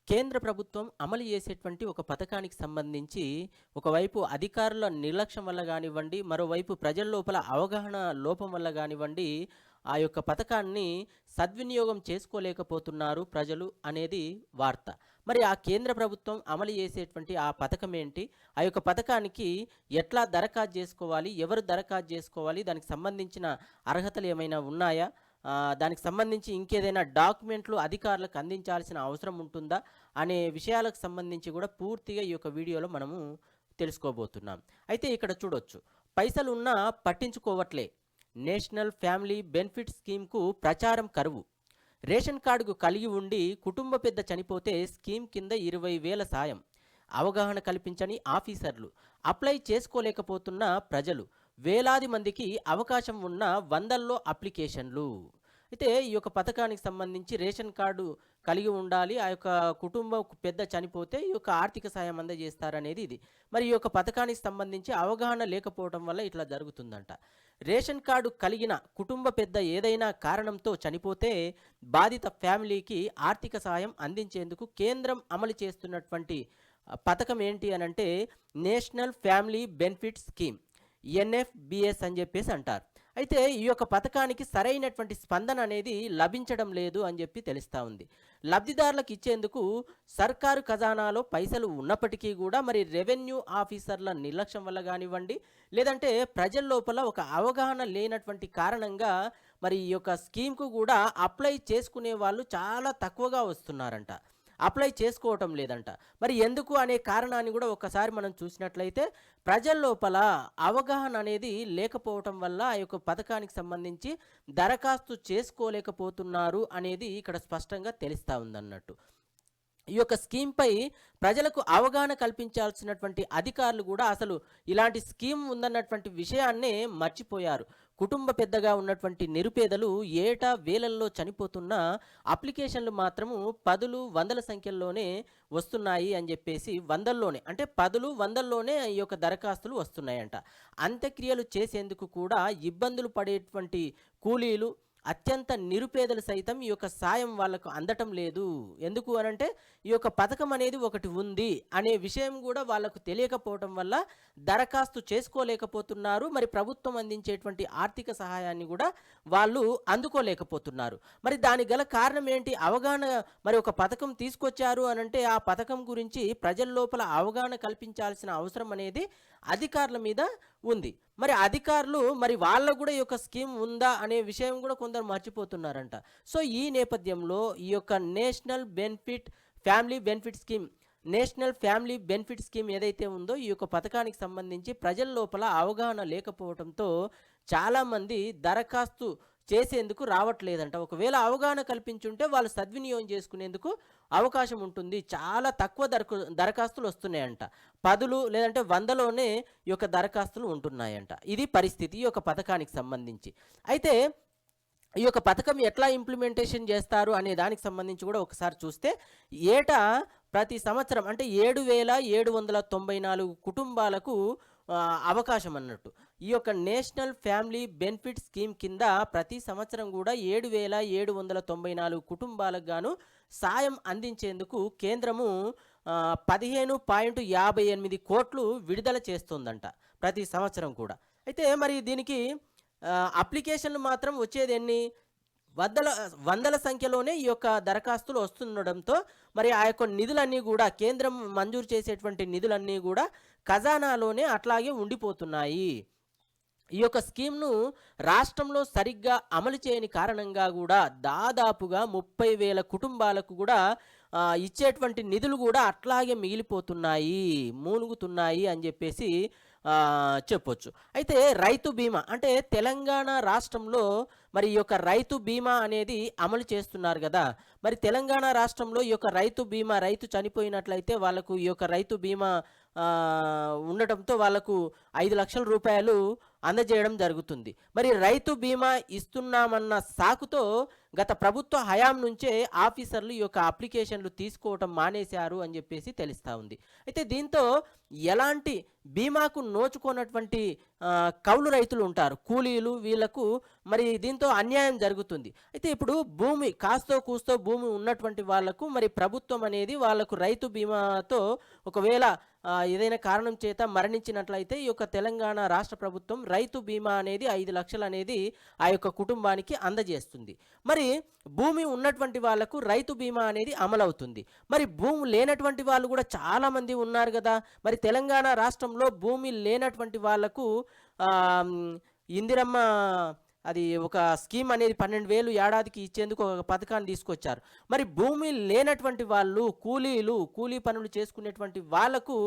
కేంద్ర ప్రభుత్వం అమలు చేసేటువంటి ఒక పథకానికి సంబంధించి ఒకవైపు అధికారుల నిర్లక్ష్యం వల్ల గానివ్వండి, మరోవైపు ప్రజల లోపల అవగాహన లోపం వల్ల గానివ్వండి, ఆ యొక్క పథకాన్ని సద్వినియోగం చేసుకోలేకపోతున్నారు ప్రజలు అనేది వార్త. మరి ఆ కేంద్ర ప్రభుత్వం అమలు చేసేటువంటి ఆ పథకం ఏంటి? ఆ యొక్క పథకానికి ఎట్లా దరఖాస్తు చేసుకోవాలి? ఎవరు దరఖాస్తు చేసుకోవాలి? దానికి సంబంధించిన అర్హతలు ఏమైనా ఉన్నాయా? దానికి సంబంధించి ఇంకేదైనా డాక్యుమెంట్లు అధికారులకు అందించాల్సిన అవసరం ఉంటుందా? అనే విషయాలకు సంబంధించి కూడా పూర్తిగా ఈ యొక్క వీడియోలో మనము తెలుసుకోబోతున్నాం. అయితే ఇక్కడ చూడొచ్చు. పైసలున్నా పట్టించుకోవట్లే. నేషనల్ ఫ్యామిలీ బెనిఫిట్ స్కీమ్‌కు ప్రచారం కరువు. రేషన్ కార్డుకు కలిగి ఉండి కుటుంబ పెద్ద చనిపోతే స్కీమ్ కింద 20,000 సాయం. అవగాహన కల్పించని ఆఫీసర్లు. అప్లై చేసుకోలేకపోతున్న ప్రజలు. వేలాది మందికి అవకాశం ఉన్న వందల్లో అప్లికేషన్లు. అయితే ఈ యొక్క పథకానికి సంబంధించి రేషన్ కార్డు కలిగి ఉండాలి. ఆ యొక్క కుటుంబం పెద్ద చనిపోతే ఈ యొక్క ఆర్థిక సాయం అందజేస్తారనేది ఇది. మరి ఈ యొక్క పథకానికి సంబంధించి అవగాహన లేకపోవడం వల్ల ఇట్లా జరుగుతుందంట. రేషన్ కార్డు కలిగిన కుటుంబ పెద్ద ఏదైనా కారణంతో చనిపోతే బాధిత ఫ్యామిలీకి ఆర్థిక సాయం అందించేందుకు కేంద్రం అమలు చేస్తున్నటువంటి పథకం ఏంటి అనంటే నేషనల్ ఫ్యామిలీ బెనిఫిట్ స్కీమ్. ఎన్ఎఫ్బిఎస్ అని చెప్పేసి అంటారు. అయితే ఈ యొక్క పథకానికి సరైనటువంటి స్పందన అనేది లభించడం లేదు అని చెప్పి తెలుస్తూ ఉంది. లబ్ధిదారులకు ఇచ్చేందుకు సర్కారు ఖజానాలో పైసలు ఉన్నప్పటికీ కూడా మరి రెవెన్యూ ఆఫీసర్ల నిర్లక్ష్యం వల్ల కానివ్వండి, లేదంటే ప్రజల లోపల ఒక అవగాహన లేనటువంటి కారణంగా మరి ఈ యొక్క స్కీమ్కు కూడా అప్లై చేసుకునే వాళ్ళు చాలా తక్కువగా వస్తున్నారంట. అప్లై చేసుకోవటం లేదంట. మరి ఎందుకు అనే కారణాన్ని కూడా ఒక్కసారి మనం చూసినట్లయితే ప్రజల లోపల అవగాహన అనేది లేకపోవటం వల్ల ఆ యొక్క పథకానికి సంబంధించి దరఖాస్తు చేసుకోలేకపోతున్నారు అనేది ఇక్కడ స్పష్టంగా తెలుస్తూ ఉందన్నట్టు. ఈ యొక్క స్కీమ్‌పై ప్రజలకు అవగాహన కల్పించాల్సినటువంటి అధికారులు కూడా అసలు ఇలాంటి స్కీమ్ ఉందన్నటువంటి విషయాన్నే మర్చిపోయారు. కుటుంబ పెద్దగా ఉన్నటువంటి నిరుపేదలు ఏటా వేలల్లో చనిపోతున్న అప్లికేషన్లు మాత్రము పదులు, వందల సంఖ్యల్లోనే వస్తున్నాయి అని చెప్పేసి వందల్లోనే అంటే పదులు, వందల్లోనే ఈ యొక్క దరఖాస్తులు వస్తున్నాయంట. అంత్యక్రియలు చేసేందుకు కూడా ఇబ్బందులు పడేటువంటి కూలీలు అత్యంత నిరుపేదలు సైతం ఈ యొక్క సాయం వాళ్ళకు అందటం లేదు. ఎందుకు అనంటే ఈ యొక్క పథకం అనేది ఒకటి ఉంది అనే విషయం కూడా వాళ్ళకు తెలియకపోవటం వల్ల దరఖాస్తు చేసుకోలేకపోతున్నారు. మరి ప్రభుత్వం అందించేటువంటి ఆర్థిక సహాయాన్ని కూడా వాళ్ళు అందుకోలేకపోతున్నారు. మరి దానికి గల కారణం ఏంటి? అవగాహన. మరి ఒక పథకం తీసుకొచ్చారు అనంటే ఆ పథకం గురించి ప్రజల లోపల అవగాహన కల్పించాల్సిన అవసరం అనేది అధికారుల మీద ఉంది. మరి అధికారులు మరి వాళ్ళకు కూడా ఈ యొక్క స్కీమ్ ఉందా అనే విషయం కూడా కొందరు మర్చిపోతున్నారంట. సో ఈ నేపథ్యంలో ఈ యొక్క నేషనల్ ఫ్యామిలీ బెనిఫిట్ స్కీమ్ ఏదైతే ఉందో ఈ యొక్క పథకానికి సంబంధించి ప్రజల లోపల అవగాహన లేకపోవడంతో చాలామంది దరఖాస్తు చేసేందుకు రావట్లేదంట. ఒకవేళ అవగాహన కల్పించుంటే వాళ్ళు సద్వినియోగం చేసుకునేందుకు అవకాశం ఉంటుంది. చాలా తక్కువ దరఖాస్తులు వస్తున్నాయంట. పదులు లేదంటే వందలోనే ఈ యొక్క దరఖాస్తులు ఉంటున్నాయంట. ఇది పరిస్థితి ఈ యొక్క పథకానికి సంబంధించి. అయితే ఈ యొక్క పథకం ఎట్లా ఇంప్లిమెంటేషన్ చేస్తారు అనే దానికి సంబంధించి కూడా ఒకసారి చూస్తే ఏటా ప్రతి సంవత్సరం అంటే 7,794 కుటుంబాలకు అవకాశం అన్నట్టు. ఈ యొక్క నేషనల్ ఫ్యామిలీ బెనిఫిట్ స్కీమ్ కింద ప్రతి సంవత్సరం కూడా 7,794 కుటుంబాలకు గాను సాయం అందించేందుకు కేంద్రము 15.58 కోట్లు విడుదల చేస్తుందంట ప్రతి సంవత్సరం కూడా. అయితే మరి దీనికి అప్లికేషన్లు మాత్రం వచ్చేది ఎన్ని? వందల సంఖ్యలోనే ఈ యొక్క దరఖాస్తులు వస్తుండడంతో మరి ఆ యొక్క నిధులన్నీ కూడా కేంద్రం మంజూరు చేసేటువంటి నిధులన్నీ కూడా ఖజానాలోనే అట్లాగే ఉండిపోతున్నాయి. ఈ యొక్క స్కీమ్‌ను రాష్ట్రంలో సరిగ్గా అమలు చేయని కారణంగా కూడా దాదాపుగా 30,000 కుటుంబాలకు కూడా ఇచ్చేటువంటి నిధులు కూడా అట్లాగే మిగిలిపోతున్నాయి, మూలుగుతున్నాయి అని చెప్పేసి చెప్పొచ్చు. అయితే రైతు బీమా అంటే తెలంగాణ రాష్ట్రంలో మరి ఈ యొక్క రైతు బీమా అనేది అమలు చేస్తున్నారు కదా. మరి తెలంగాణ రాష్ట్రంలో ఈ యొక్క రైతు బీమా రైతు చనిపోయినట్లయితే వాళ్ళకు ఈ యొక్క రైతు బీమా ఉండటంతో వాళ్ళకు 5,00,000 రూపాయలు అందజేయడం జరుగుతుంది. మరి రైతు బీమా ఇస్తున్నామన్న సాకుతో గత ప్రభుత్వ హయాం నుంచే ఆఫీసర్లు ఈ యొక్క అప్లికేషన్లు తీసుకోవటం మానేశారు అని చెప్పేసి తెలుస్తూ ఉంది. అయితే దీంతో ఎలాంటి బీమాకు నోచుకోనటువంటి కౌలు రైతులు ఉంటారు, కూలీలు, వీళ్లకు మరి దీంతో అన్యాయం జరుగుతుంది. అయితే ఇప్పుడు భూమి కాస్తో కూస్తో భూమి ఉన్నటువంటి వాళ్లకు మరి ప్రభుత్వం అనేది వాళ్లకు రైతు బీమాతో ఒకవేళ ఏదైనా కారణం చేత మరణించినట్లయితే ఈ యొక్క తెలంగాణ రాష్ట్ర ప్రభుత్వం రైతు బీమా అనేది 5,00,000 అనేది ఆ యొక్క కుటుంబానికి అందజేస్తుంది. మరి భూమి ఉన్నటువంటి వాళ్లకు రైతు బీమా అనేది అమలవుతుంది. మరి భూమి లేనటువంటి వాళ్ళు కూడా చాలామంది ఉన్నారు కదా. మరి తెలంగాణ రాష్ట్రంలో భూమి లేనటువంటి వాళ్లకు ఇందిరమ్మ అది ఒక స్కీమ్ అనేది 12,000 ఏడాదికి ఇచ్చేందుకు ఒక పథకాన్ని తీసుకొచ్చారు. మరి భూమి లేనటువంటి వాళ్ళు, కూలీ పనులు చేసుకునేటువంటి వాళ్లకు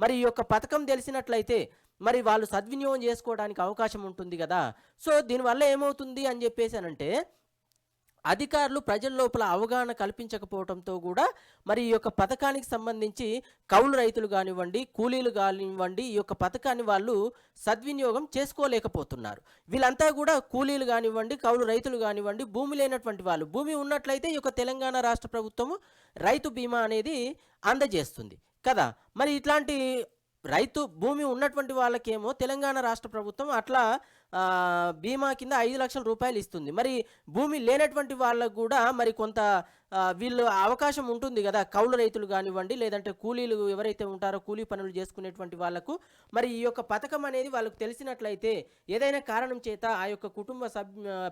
మరి ఈ యొక్క పథకం తెలిసినట్లయితే మరి వాళ్ళు సద్వినియోగం చేసుకోవడానికి అవకాశం ఉంటుంది కదా. సో దీనివల్ల ఏమవుతుంది అని చెప్పేసి అనంటే అధికారులు ప్రజల లోపల అవగాహన కల్పించకపోవడంతో కూడా మరి ఈ యొక్క పథకానికి సంబంధించి కౌలు రైతులు కానివ్వండి, కూలీలు కానివ్వండి, ఈ యొక్క పథకాన్ని వాళ్ళు సద్వినియోగం చేసుకోలేకపోతున్నారు. వీళ్ళంతా కూడా కూలీలు కానివ్వండి, కౌలు రైతులు కానివ్వండి, భూమి లేనటువంటి వాళ్ళు. భూమి ఉన్నట్లయితే ఈ యొక్క తెలంగాణ రాష్ట్ర ప్రభుత్వము రైతు బీమా అనేది అందజేస్తుంది కదా. మరి ఇట్లాంటి రైతు భూమి ఉన్నటువంటి వాళ్ళకేమో తెలంగాణ రాష్ట్ర ప్రభుత్వం అట్లా బీమా కింద 5,00,000 రూపాయలు ఇస్తుంది. మరి భూమి లేనటువంటి వాళ్ళకు కూడా మరి కొంత వీళ్ళు అవకాశం ఉంటుంది కదా. కౌలు రైతులు కానివ్వండి, లేదంటే కూలీలు ఎవరైతే ఉంటారో కూలీ పనులు చేసుకునేటువంటి వాళ్లకు మరి ఈ యొక్క పథకం అనేది వాళ్ళకు తెలిసినట్లయితే ఏదైనా కారణం చేత ఆ యొక్క కుటుంబ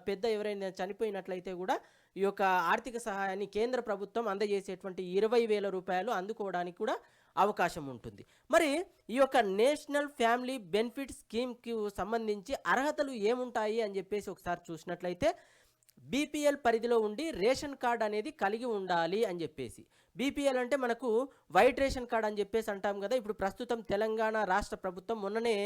పెద్ద ఎవరైనా చనిపోయినట్లయితే కూడా ఈ యొక్క ఆర్థిక సహాయాన్ని కేంద్ర ప్రభుత్వం అందజేసేటువంటి 20,000 రూపాయలు అందుకోవడానికి కూడా అవకాశం ఉంటుంది. మరి ఈ యొక్క నేషనల్ ఫ్యామిలీ బెనిఫిట్ స్కీమ్కి సంబంధించి అర్హతలు ఏముంటాయి అని చెప్పేసి ఒకసారి చూసినట్లయితే బీపీఎల్ పరిధిలో ఉండి రేషన్ కార్డ్ అనేది కలిగి ఉండాలి అని చెప్పేసి. బీపీఎల్ అంటే మనకు వైట్ రేషన్ కార్డ్ అని చెప్పేసి అంటాం కదా. ఇప్పుడు ప్రస్తుతం తెలంగాణ రాష్ట్ర ప్రభుత్వం మొన్ననే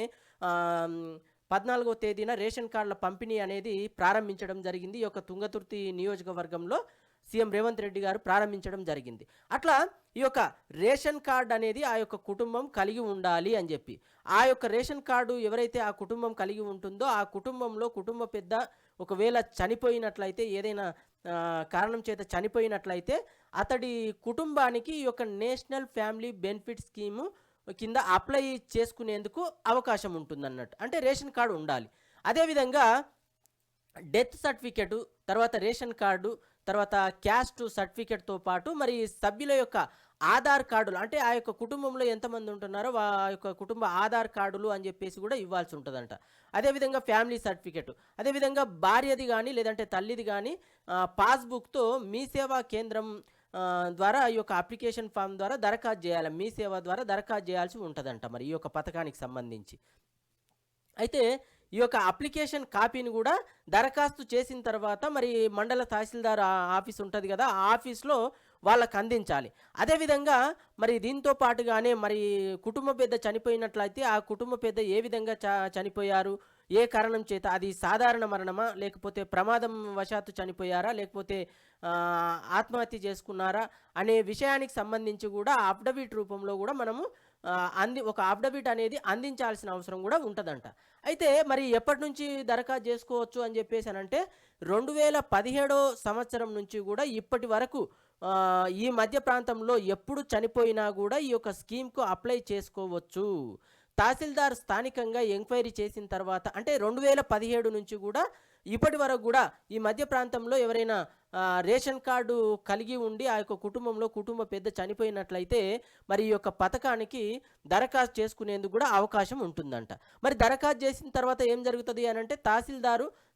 14వ తేదీన రేషన్ కార్డుల పంపిణీ అనేది ప్రారంభించడం జరిగింది. ఈ యొక్క తుంగతుర్తి నియోజకవర్గంలో సీఎం రేవంత్ రెడ్డి గారు ప్రారంభించడం జరిగింది. అట్లా ఈ యొక్క రేషన్ కార్డు అనేది ఆ యొక్క కుటుంబం కలిగి ఉండాలి అని చెప్పి, ఆ యొక్క రేషన్ కార్డు ఎవరైతే ఆ కుటుంబం కలిగి ఉంటుందో ఆ కుటుంబంలో కుటుంబ పెద్ద ఒకవేళ చనిపోయినట్లయితే, ఏదైనా కారణం చేత చనిపోయినట్లయితే అతడి కుటుంబానికి ఈ యొక్క నేషనల్ ఫ్యామిలీ బెనిఫిట్ స్కీము కింద అప్లై చేసుకునేందుకు అవకాశం ఉంటుందన్నట్టు. అంటే రేషన్ కార్డు ఉండాలి. అదేవిధంగా డెత్ సర్టిఫికెట్, తర్వాత రేషన్ కార్డు, తర్వాత క్యాస్ట్ సర్టిఫికెట్తో పాటు మరి సభ్యుల యొక్క ఆధార్ కార్డులు, అంటే ఆ యొక్క కుటుంబంలో ఎంతమంది ఉంటున్నారో ఆ యొక్క కుటుంబ ఆధార్ కార్డులు అని చెప్పేసి కూడా ఇవ్వాల్సి ఉంటుందంట. అదేవిధంగా ఫ్యామిలీ సర్టిఫికెట్, అదేవిధంగా భార్యది కానీ లేదంటే తల్లిది కానీ పాస్బుక్తో మీ సేవా కేంద్రం ద్వారా ఈ యొక్క అప్లికేషన్ ఫామ్ ద్వారా దరఖాస్తు చేయాలి. మీ సేవ ద్వారా దరఖాస్తు చేయాల్సి ఉంటుందంట మరి ఈ యొక్క పథకానికి సంబంధించి. అయితే ఈ యొక్క అప్లికేషన్ కాపీని కూడా దరఖాస్తు చేసిన తర్వాత మరి మండల తహసీల్దార్ ఆఫీస్ ఉంటుంది కదా, ఆ ఆఫీస్లో వాళ్ళకు అందించాలి. అదేవిధంగా మరి దీంతో పాటుగానే మరి కుటుంబ పెద్ద చనిపోయినట్లయితే ఆ కుటుంబ పెద్ద ఏ విధంగా చనిపోయారు, ఏ కారణం చేత, అది సాధారణ మరణమా, లేకపోతే ప్రమాదం వశాత్తు చనిపోయారా, లేకపోతే ఆత్మహత్య చేసుకున్నారా అనే విషయానికి సంబంధించి కూడా అఫిడవిట్ రూపంలో కూడా మనము ఒక అఫిడవిట్ అనేది అందించాల్సిన అవసరం కూడా ఉంటుందంట. అయితే మరి ఎప్పటి నుంచి దరఖాస్తు చేసుకోవచ్చు అని చెప్పేసి అనంటే 2017 సంవత్సరం నుంచి కూడా ఇప్పటి వరకు ఈ మధ్య ప్రాంతంలో ఎప్పుడు చనిపోయినా కూడా ఈ యొక్క స్కీమ్కు అప్లై చేసుకోవచ్చు. తహసీల్దార్ స్థానికంగా ఎంక్వైరీ చేసిన తర్వాత, అంటే 2017 నుంచి కూడా ఇప్పటి వరకు కూడా ఈ మధ్య ప్రాంతంలో ఎవరైనా రేషన్ కార్డు కలిగి ఉండి ఆ యొక్క కుటుంబంలో కుటుంబ పెద్ద చనిపోయినట్లయితే మరి ఈ యొక్క పథకానికి దరఖాస్తు చేసుకునేందుకు కూడా అవకాశం ఉంటుందంట. మరి దరఖాస్తు చేసిన తర్వాత ఏం జరుగుతుంది అని అంటే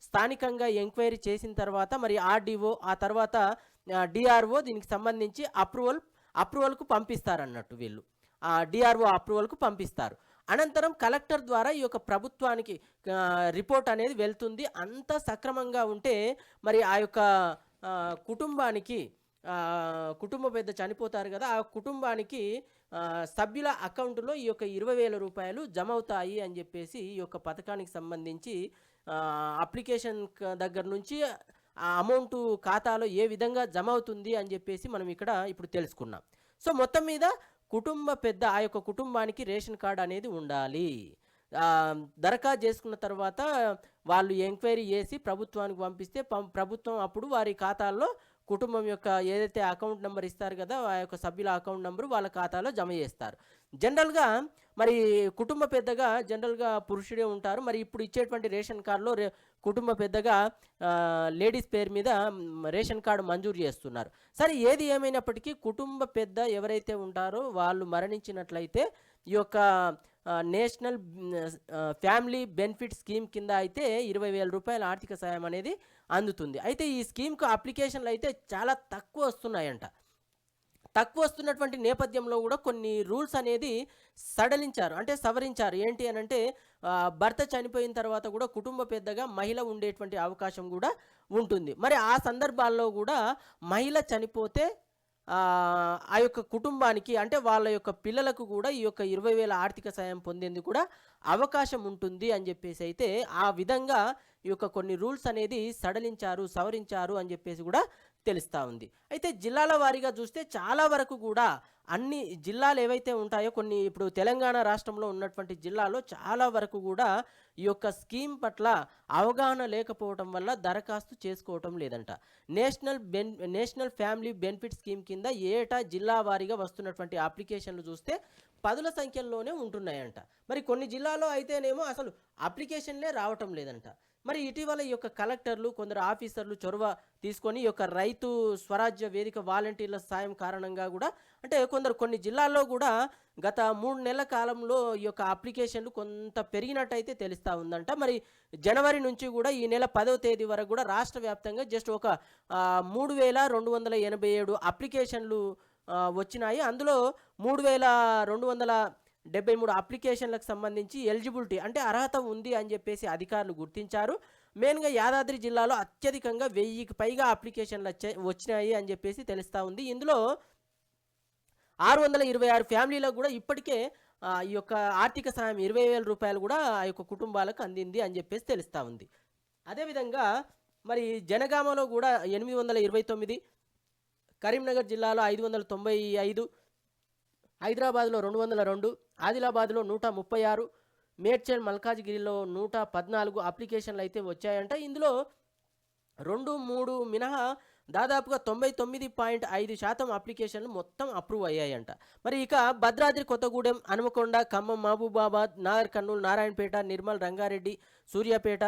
స్థానికంగా ఎంక్వైరీ చేసిన తర్వాత మరి ఆర్డీఓ, ఆ తర్వాత డిఆర్ఓ దీనికి సంబంధించి అప్రూవల్కు పంపిస్తారన్నట్టు. వీళ్ళు డిఆర్ఓ అప్రూవల్కు పంపిస్తారు. అనంతరం కలెక్టర్ ద్వారా ఈ యొక్క ప్రభుత్వానికి రిపోర్ట్ అనేది వెళ్తుంది. అంతా సక్రమంగా ఉంటే మరి ఆ యొక్క కుటుంబానికి, కుటుంబ పెద్ద చనిపోతారు కదా, ఆ కుటుంబానికి సభ్యుల అకౌంట్లో ఈ యొక్క 20,000 రూపాయలు జమ అవుతాయి అని చెప్పేసి ఈ యొక్క పథకానికి సంబంధించి అప్లికేషన్ దగ్గర నుంచి ఆ అమౌంట్ ఖాతాలో ఏ విధంగా జమ అవుతుంది అని చెప్పేసి మనం ఇక్కడ ఇప్పుడు తెలుసుకున్నాం. సో మొత్తం మీద కుటుంబ పెద్ద ఆ యొక్క కుటుంబానికి రేషన్ కార్డ్ అనేది ఉండాలి. దరఖాస్తు చేసుకున్న తర్వాత వాళ్ళు ఎంక్వైరీ చేసి ప్రభుత్వానికి పంపిస్తే ప్రభుత్వం అప్పుడు వారి ఖాతాల్లో కుటుంబం యొక్క ఏదైతే అకౌంట్ నెంబర్ ఇస్తారు కదా! ఆ యొక్క సభ్యుల అకౌంట్ నంబర్ వాళ్ళ ఖాతాలో జమ చేస్తారు. జనరల్‌గా మరి కుటుంబ పెద్దగా జనరల్‌గా పురుషుడే ఉంటారు. మరి ఇప్పుడు ఇచ్చేటువంటి రేషన్ కార్డ్‌లో కుటుంబ పెద్దగా లేడీస్ పేరు మీద రేషన్ కార్డ్ మంజూరు చేస్తున్నారు. సరే ఏది ఏమైనప్పటికీ కుటుంబ పెద్ద ఎవరైతే ఉంటారో వాళ్ళు మరణించినట్లయితే ఈ యొక్క నేషనల్ ఫ్యామిలీ బెనిఫిట్ స్కీమ్ కింద అయితే రూ. 20,000 ఆర్థిక సాయం అనేది అందుతుంది. అయితే ఈ స్కీమ్‌కు అప్లికేషన్‌లు అయితే చాలా తక్కువ వస్తున్నాయంట. తక్కువ వస్తున్నటువంటి నేపథ్యంలో కూడా కొన్ని రూల్స్ అనేది సడలించారు. అంటే సవరించారు. ఏంటి అనంటే భర్త చనిపోయిన తర్వాత కూడా కుటుంబ పెద్దగా మహిళ ఉండేటువంటి అవకాశం కూడా ఉంటుంది. మరి ఆ సందర్భాల్లో కూడా మహిళ చనిపోతే ఆ యొక్క కుటుంబానికి అంటే వాళ్ళ యొక్క పిల్లలకు కూడా ఈ యొక్క 20,000 ఆర్థిక సాయం పొందేందుకు కూడా అవకాశం ఉంటుంది అని చెప్పేసి అయితే ఆ విధంగా ఈ యొక్క కొన్ని రూల్స్ అనేది సడలించారు, సవరించారు అని చెప్పేసి కూడా తెలుస్తా ఉంది. అయితే జిల్లాల వారీగా చూస్తే చాలా వరకు కూడా అన్ని జిల్లాలు ఏవైతే ఉంటాయో కొన్ని ఇప్పుడు తెలంగాణ రాష్ట్రంలో ఉన్నటువంటి జిల్లాలో చాలా వరకు కూడా ఈ యొక్క స్కీమ్ పట్ల అవగాహన లేకపోవటం వల్ల దరఖాస్తు చేసుకోవటం లేదంట. నేషనల్ ఫ్యామిలీ బెనిఫిట్ స్కీమ్ కింద ఏటా జిల్లా వారీగా వస్తున్నటువంటి అప్లికేషన్లు చూస్తే పదుల సంఖ్యలోనే ఉంటున్నాయంట. మరి కొన్ని జిల్లాలో అయితేనేమో అసలు అప్లికేషన్లే రావటం లేదంట. మరి ఇటీవల ఈ యొక్క కలెక్టర్లు కొందరు ఆఫీసర్లు చొరవ తీసుకొని ఈ యొక్క రైతు స్వరాజ్య వేదిక వాలంటీర్ల సాయం కారణంగా కూడా అంటే కొన్ని జిల్లాల్లో కూడా గత 3 నెలల కాలంలో ఈ యొక్క అప్లికేషన్లు కొంత పెరిగినట్టయితే తెలుస్తూ ఉందంట. మరి జనవరి నుంచి కూడా ఈ నెల 10వ తేదీ వరకు కూడా రాష్ట్ర వ్యాప్తంగా జస్ట్ ఒక 3,287 అప్లికేషన్లు వచ్చినాయి. అందులో 3,273 అప్లికేషన్లకు సంబంధించి ఎలిజిబిలిటీ అంటే అర్హత ఉంది అని చెప్పేసి అధికారులు గుర్తించారు. మెయిన్గా యాదాద్రి జిల్లాలో అత్యధికంగా 1000కి పైగా అప్లికేషన్లు వచ్చినాయి అని చెప్పేసి తెలుస్తూ ఉంది. ఇందులో 626 ఫ్యామిలీలకు కూడా ఇప్పటికే ఈ యొక్క ఆర్థిక సాయం 20,000 రూపాయలు కూడా ఆ యొక్క కుటుంబాలకు అందింది అని చెప్పేసి తెలుస్తూ ఉంది. అదేవిధంగా మరి జనగామలో కూడా 829, కరీంనగర్ జిల్లాలో 595, హైదరాబాద్లో 202, ఆదిలాబాద్లో 136, మేడ్చల్ మల్కాజ్గిరిలో 114 అప్లికేషన్లు అయితే వచ్చాయంట. ఇందులో 2, 3 మినహా దాదాపుగా 99.5% అప్లికేషన్లు మొత్తం అప్రూవ్ అయ్యాయంట. మరి ఇక భద్రాద్రి కొత్తగూడెం, హనుమకొండ, ఖమ్మం, మహబూబాబాద్, నాగర్ కర్నూలు, నారాయణపేట, నిర్మల్, రంగారెడ్డి, సూర్యాపేట,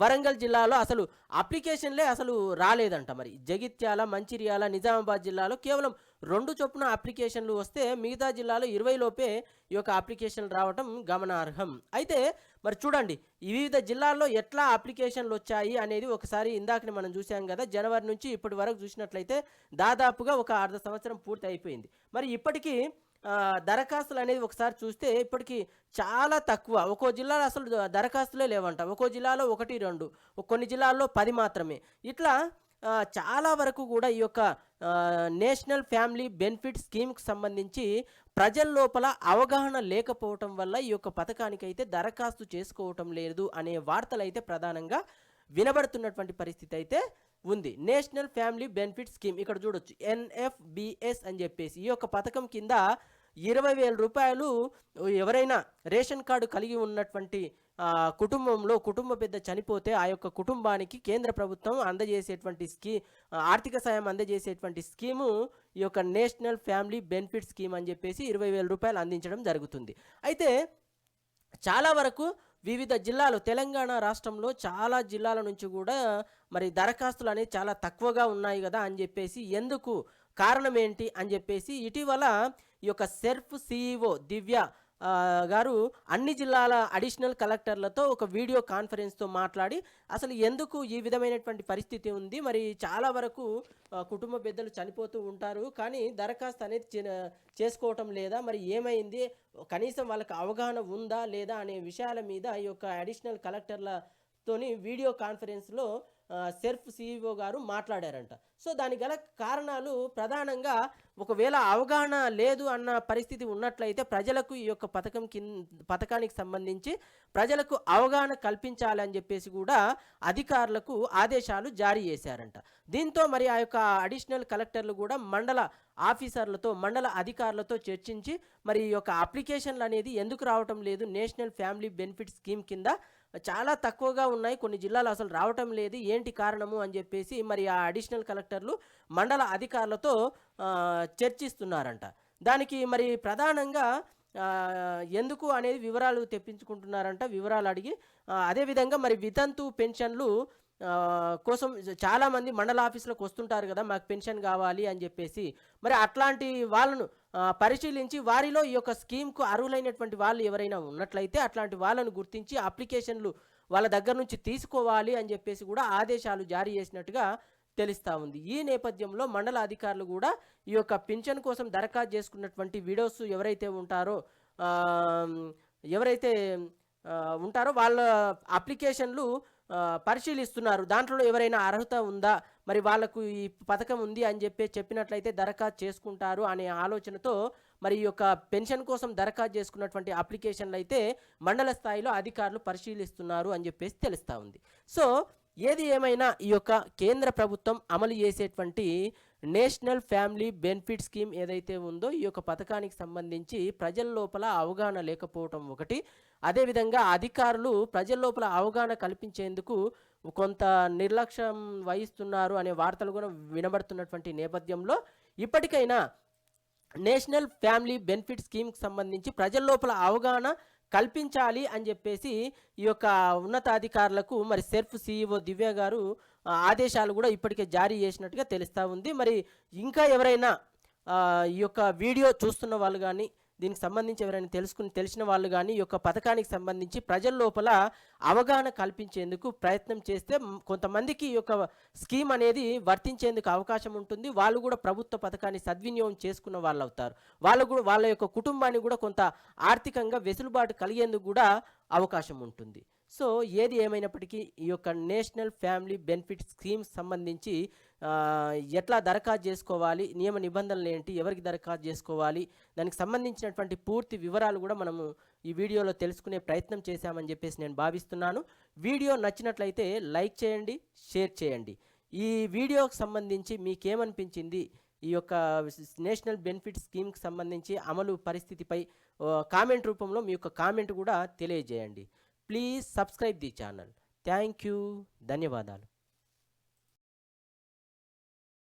వరంగల్ జిల్లాలో అసలు అప్లికేషన్లే అసలు రాలేదంట. మరి జగిత్యాల, మంచిర్యాల, నిజామాబాద్ జిల్లాలో కేవలం 2 చొప్పున అప్లికేషన్లు వస్తే మిగతా జిల్లాలో 20 లోపే ఈ యొక్క అప్లికేషన్లు రావటం గమనార్హం. అయితే మరి చూడండి వివిధ జిల్లాల్లో ఎట్లా అప్లికేషన్లు వచ్చాయి అనేది ఒకసారి ఇందాకనే మనం చూసాం కదా. జనవరి నుంచి ఇప్పటి వరకు చూసినట్లయితే దాదాపుగా ఒక అర్ధ సంవత్సరం పూర్తి అయిపోయింది. మరి ఇప్పటికీ దరఖాస్తులు అనేది ఒకసారి చూస్తే ఇప్పటికీ చాలా తక్కువ. ఒక్కో జిల్లాలో అసలు దరఖాస్తులే లేవంట. ఒక్కో జిల్లాలో 1, 2, కొన్ని జిల్లాల్లో 10 మాత్రమే. ఇట్లా చాలా వరకు కూడా ఈ యొక్క నేషనల్ ఫ్యామిలీ బెనిఫిట్ స్కీమ్కి సంబంధించి ప్రజల లోపల అవగాహన లేకపోవటం వల్ల ఈ యొక్క పథకానికైతే దరఖాస్తు చేసుకోవటం లేదు అనే వార్తలు అయితే ప్రధానంగా వినబడుతున్నటువంటి పరిస్థితి అయితే ఉంది. నేషనల్ ఫ్యామిలీ బెనిఫిట్ స్కీమ్ ఇక్కడ చూడొచ్చు ఎన్ఎఫ్బిఎస్ అని చెప్పేసి ఈ యొక్క పథకం కింద 20,000 రూపాయలు ఎవరైనా రేషన్ కార్డు కలిగి ఉన్నటువంటి కుటుంబంలో కుటుంబ పెద్ద చనిపోతే ఆ యొక్క కుటుంబానికి కేంద్ర ప్రభుత్వం అందజేసేటువంటి ఆర్థిక సాయం అందజేసేటువంటి స్కీము ఈ యొక్క నేషనల్ ఫ్యామిలీ బెనిఫిట్ స్కీమ్ అని చెప్పేసి 20,000 రూపాయలు అందించడం జరుగుతుంది. అయితే చాలా వరకు వివిధ జిల్లాలు తెలంగాణ రాష్ట్రంలో చాలా జిల్లాల నుంచి కూడా మరి దరఖాస్తులు అనేవి చాలా తక్కువగా ఉన్నాయి కదా అని చెప్పేసి ఎందుకు కారణం ఏంటి అని చెప్పేసి ఇటీవల ఈ యొక్క సెర్ఫ్ సిఇఓ దివ్య గారు అన్ని జిల్లాల అడిషనల్ కలెక్టర్లతో ఒక వీడియో కాన్ఫరెన్స్తో మాట్లాడి అసలు ఎందుకు ఈ విధమైనటువంటి పరిస్థితి ఉంది, మరి చాలా వరకు కుటుంబ పెద్దలు చనిపోతూ ఉంటారు కానీ దరఖాస్తు అనేది చేసుకోవటం లేదా, మరి ఏమైంది, కనీసం వాళ్ళకి అవగాహన ఉందా లేదా అనే విషయాల మీద ఈ యొక్క అడిషనల్ కలెక్టర్లతోని వీడియో కాన్ఫరెన్స్లో సెర్ఫ్ సీఈఓ గారు మాట్లాడారంట. సో దానికి గల కారణాలు ప్రధానంగా ఒకవేళ అవగాహన లేదు అన్న పరిస్థితి ఉన్నట్లయితే ప్రజలకు ఈ యొక్క పథకానికి సంబంధించి ప్రజలకు అవగాహన కల్పించాలని చెప్పేసి కూడా అధికారులకు ఆదేశాలు జారీ చేశారంట. దీంతో మరి ఆ యొక్క అడిషనల్ కలెక్టర్లు కూడా మండల ఆఫీసర్లతో మండల అధికారులతో చర్చించి మరి ఈ యొక్క అప్లికేషన్లు అనేది ఎందుకు రావటం లేదు, నేషనల్ ఫ్యామిలీ బెనిఫిట్ స్కీమ్ కింద చాలా తక్కువగా ఉన్నాయి, కొన్ని జిల్లాలు అసలు రావటం లేదు, ఏంటి కారణము అని చెప్పేసి మరి ఆ అడిషనల్ కలెక్టర్లు మండల అధికారులతో చర్చిస్తున్నారంట. దానికి మరి ప్రధానంగా ఎందుకు అనేది వివరాలు తెప్పించుకుంటున్నారంట, వివరాలు అడిగి అదేవిధంగా మరి వితంతు పెన్షన్లు కోసం చాలామంది మండల ఆఫీసులకు వస్తుంటారు కదా, మాకు పెన్షన్ కావాలి అని చెప్పేసి. మరి అట్లాంటి వాళ్ళను పరిశీలించి వారిలో ఈ యొక్క స్కీమ్కు అర్హులైనటువంటి వాళ్ళు ఎవరైనా ఉన్నట్లయితే అట్లాంటి వాళ్ళను గుర్తించి అప్లికేషన్లు వాళ్ళ దగ్గర నుంచి తీసుకోవాలి అని చెప్పేసి కూడా ఆదేశాలు జారీ చేసినట్టుగా తెలుస్తూ ఉంది. ఈ నేపథ్యంలో మండల అధికారులు కూడా ఈ యొక్క పింఛన్ కోసం దరఖాస్తు చేసుకున్నటువంటి విడోస్ ఎవరైతే ఉంటారో వాళ్ళ అప్లికేషన్లు పరిశీలిస్తున్నారు. దాంట్లో ఎవరైనా అర్హత ఉందా, మరి వాళ్లకు ఈ పథకం ఉంది అని చెప్పినట్లయితే దరఖాస్తు చేసుకుంటారు అనే ఆలోచనతో మరి ఈ యొక్క పెన్షన్ కోసం దరఖాస్తు చేసుకున్నటువంటి అప్లికేషన్లు అయితే మండల స్థాయిలో అధికారులు పరిశీలిస్తున్నారు అని చెప్పేసి తెలుస్తూ ఉంది. సో ఏది ఏమైనా ఈ యొక్క కేంద్ర ప్రభుత్వం అమలు చేసేటువంటి నేషనల్ ఫ్యామిలీ బెనిఫిట్ స్కీమ్ ఏదైతే ఉందో ఈ యొక్క పథకానికి సంబంధించి ప్రజల లోపల అవగాహన లేకపోవటం ఒకటి, అదేవిధంగా అధికారులు ప్రజల లోపల అవగాహన కల్పించేందుకు కొంత నిర్లక్ష్యం వహిస్తున్నారు అనే వార్తలు కూడా వినబడుతున్నటువంటి నేపథ్యంలో ఇప్పటికైనా నేషనల్ ఫ్యామిలీ బెనిఫిట్ స్కీమ్కి సంబంధించి ప్రజల లోపల అవగాహన కల్పించాలి అని చెప్పేసి ఈ యొక్క ఉన్నతాధికారులకు మరి సెర్ఫ్ సీఈఓ దివ్య గారు ఆదేశాలు కూడా ఇప్పటికే జారీ చేసినట్టుగా తెలుస్తూ ఉంది. మరి ఇంకా ఎవరైనా ఈ యొక్క వీడియో చూస్తున్న వాళ్ళు కానీ దీనికి సంబంధించి ఎవరైనా తెలిసిన వాళ్ళు కానీ ఈ యొక్క పథకానికి సంబంధించి ప్రజల లోపల అవగాహన కల్పించేందుకు ప్రయత్నం చేస్తే కొంతమందికి ఈ యొక్క స్కీమ్ అనేది వర్తించేందుకు అవకాశం ఉంటుంది. వాళ్ళు కూడా ప్రభుత్వ పథకాన్ని సద్వినియోగం చేసుకున్న వాళ్ళు అవుతారు. వాళ్ళ యొక్క కుటుంబాన్ని కూడా కొంత ఆర్థికంగా వెసులుబాటు కలిగేందుకు కూడా అవకాశం ఉంటుంది. సో ఏది ఏమైనప్పటికీ ఈ యొక్క నేషనల్ ఫ్యామిలీ బెనిఫిట్ స్కీమ్ సంబంధించి ఎట్లా దరఖాస్తు చేసుకోవాలి, నియమ నిబంధనలు ఏంటి, ఎవరికి దరఖాస్తు చేసుకోవాలి, దానికి సంబంధించినటువంటి పూర్తి వివరాలు కూడా మనము ఈ వీడియోలో తెలుసుకునే ప్రయత్నం చేశామని చెప్పేసి నేను భావిస్తున్నాను. వీడియో నచ్చినట్లయితే లైక్ చేయండి, షేర్ చేయండి. ఈ వీడియోకి సంబంధించి మీకేమనిపించింది, ఈ యొక్క నేషనల్ బెనిఫిట్ స్కీమ్కి సంబంధించి అమలు పరిస్థితిపై కామెంట్ రూపంలో మీ యొక్క కామెంట్ కూడా తెలియజేయండి. Please subscribe the channel. Thank you. ధన్యవాదాలు.